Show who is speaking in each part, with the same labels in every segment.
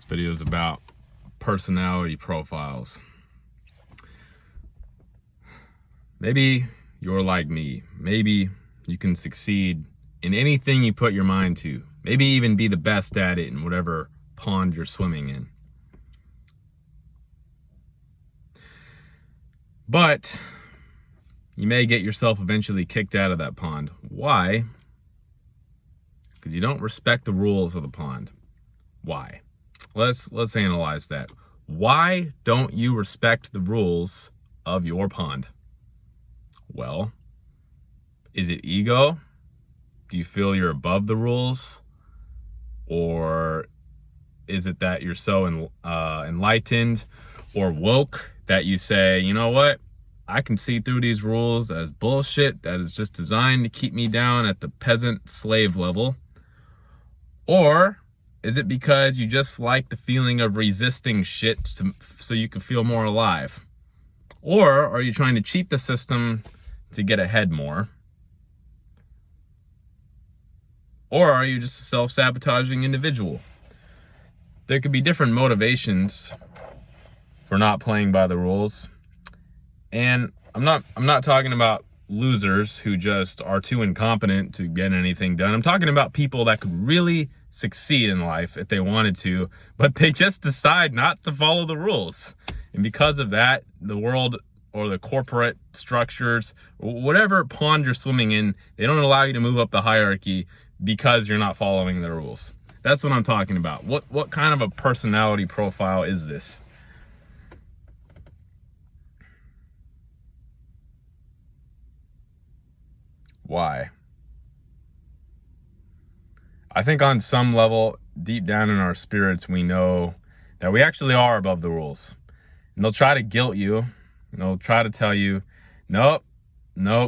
Speaker 1: This video is about personality profiles. Maybe you're like me. Maybe you can succeed in anything you put your mind to. Maybe even be the best at it in whatever pond you're swimming in. But you may get yourself eventually kicked out of that pond. Why? Because you don't respect the rules of the pond. Why? Let's analyze that. Why don't you respect the rules of your pond? Well, is it ego? Do you feel you're above the rules? Or is it that you're so enlightened or woke that you say, you know what? I can see through these rules as bullshit that is just designed to keep me down at the peasant slave level? Or is it because you just like the feeling of resisting shit so you can feel more alive? Or are you trying to cheat the system to get ahead more? Or are you just a self-sabotaging individual? There could be different motivations for not playing by the rules. And I'm not talking about losers who just are too incompetent to get anything done. I'm talking about people that could really succeed in life if they wanted to, but they just decide not to follow the rules. And because of that, the world or the corporate structures, whatever pond you're swimming in, they don't allow you to move up the hierarchy because you're not following the rules. That's what I'm talking about. What kind of a personality profile is this? Why? I think on some level, deep down in our spirits, we know that we actually are above the rules. And they'll try to guilt you. And they'll try to tell you, nope,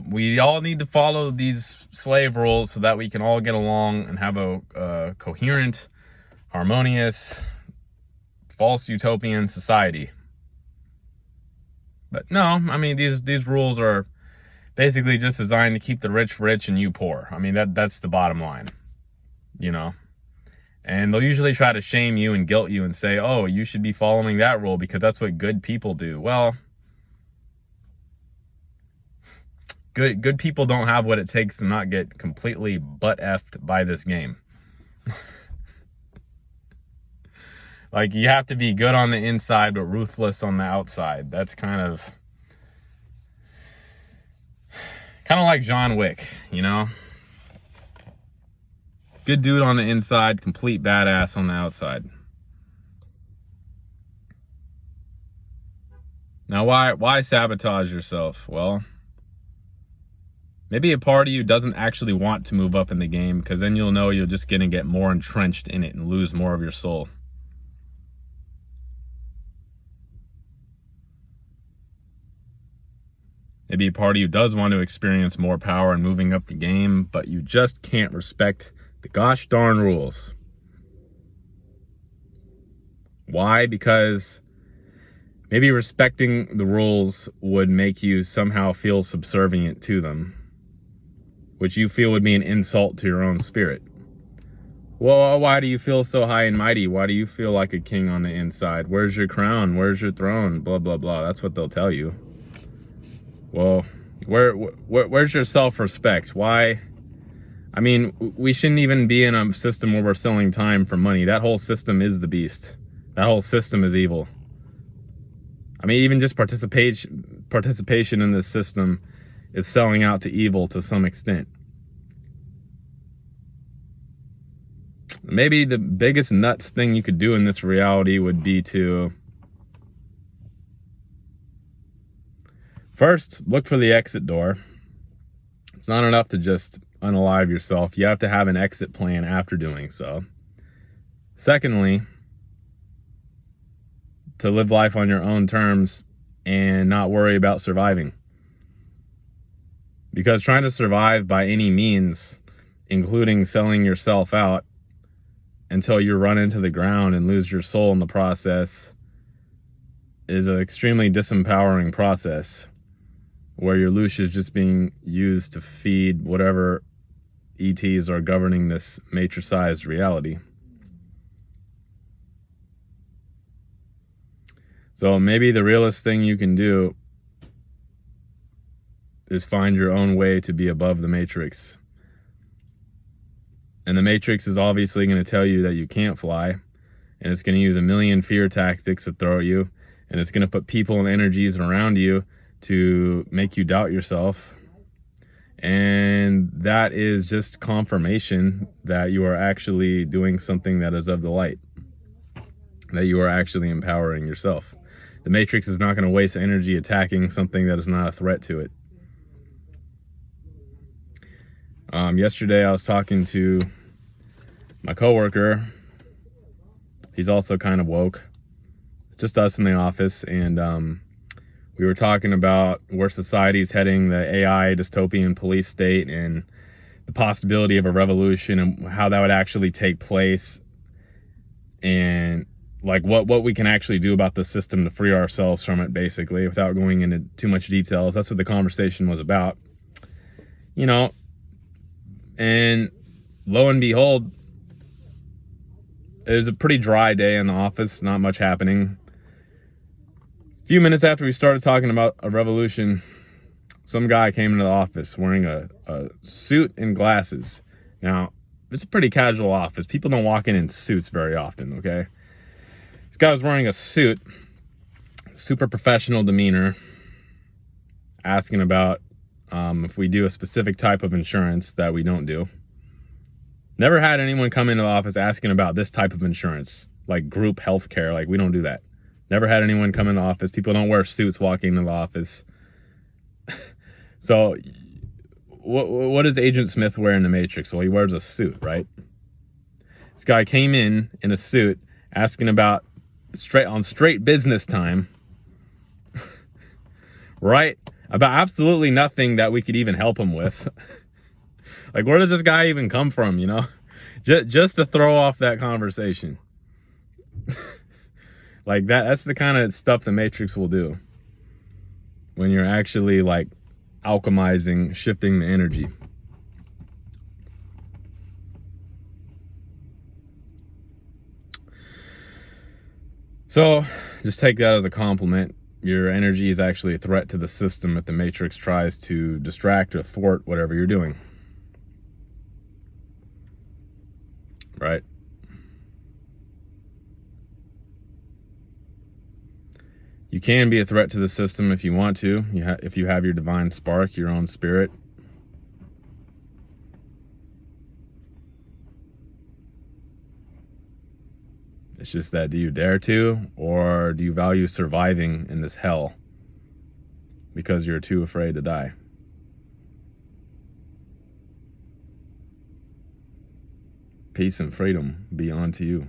Speaker 1: we all need to follow these slave rules so that we can all get along and have a coherent, harmonious, false utopian society. But no, I mean, these rules are basically just designed to keep the rich rich and you poor. I mean, that's the bottom line, you know? And they'll usually try to shame you and guilt you and say, oh, you should be following that rule because that's what good people do. Well, good people don't have what it takes to not get completely butt-effed by this game. Like, you have to be good on the inside, but ruthless on the outside. That's kind of like John Wick, you know? Good dude on the inside, complete badass on the outside. Now, why sabotage yourself? Well, maybe a part of you doesn't actually want to move up in the game, because then you'll know you're just going to get more entrenched in it and lose more of your soul. Maybe a part of you does want to experience more power and moving up the game, but you just can't respect the gosh darn rules. Why? Because maybe respecting the rules would make you somehow feel subservient to them, which you feel would be an insult to your own spirit. Well, why do you feel so high and mighty? Why do you feel like a king on the inside? Where's your crown? Where's your throne? Blah, blah, blah. That's what they'll tell you. Well, where's your self-respect? Why? I mean, we shouldn't even be in a system where we're selling time for money. That whole system is the beast. That whole system is evil. I mean, even just participation in this system is selling out to evil to some extent. Maybe the biggest nuts thing you could do in this reality would be to first, look for the exit door. It's not enough to just unalive yourself. You have to have an exit plan after doing so. Secondly, to live life on your own terms and not worry about surviving. Because trying to survive by any means, including selling yourself out until you run into the ground and lose your soul in the process, is an extremely disempowering process, where your loosh is just being used to feed whatever ETs are governing this matrixized reality. So maybe the realest thing you can do is find your own way to be above the matrix. And the matrix is obviously going to tell you that you can't fly, and it's going to use a million fear tactics to throw at you, and it's going to put people and energies around you to make you doubt yourself. And that is just confirmation that you are actually doing something that is of the light, that you are actually empowering yourself. The matrix is not going to waste energy attacking something that is not a threat to it. Yesterday I was talking to my coworker. He's also kind of woke, just us in the office, and we were talking about where society's heading, the AI dystopian police state, and the possibility of a revolution and how that would actually take place, and like what we can actually do about the system to free ourselves from it, basically, without going into too much details. That's what the conversation was about, you know. And lo and behold, it was a pretty dry day in the office, not much happening. A few minutes after we started talking about a revolution, some guy came into the office wearing a suit and glasses. Now, it's a pretty casual office. People don't walk in suits very often, okay? This guy was wearing a suit, super professional demeanor, asking about if we do a specific type of insurance that we don't do. Never had anyone come into the office asking about this type of insurance, like group health care. Like, we don't do that. Never had anyone come in the office. People don't wear suits walking into the office. So what does Agent Smith wear in the Matrix? Well, he wears a suit, right? This guy came in a suit asking about straight business time, right? About absolutely nothing that we could even help him with. Like, where does this guy even come from, you know? Just to throw off that conversation. Like, that's the kind of stuff the Matrix will do when you're actually, like, alchemizing, shifting the energy. So, just take that as a compliment. Your energy is actually a threat to the system if the Matrix tries to distract or thwart whatever you're doing. Right? You can be a threat to the system if you want to, if you have your divine spark, your own spirit. It's just that, do you dare to, or do you value surviving in this hell because you're too afraid to die? Peace and freedom be unto you.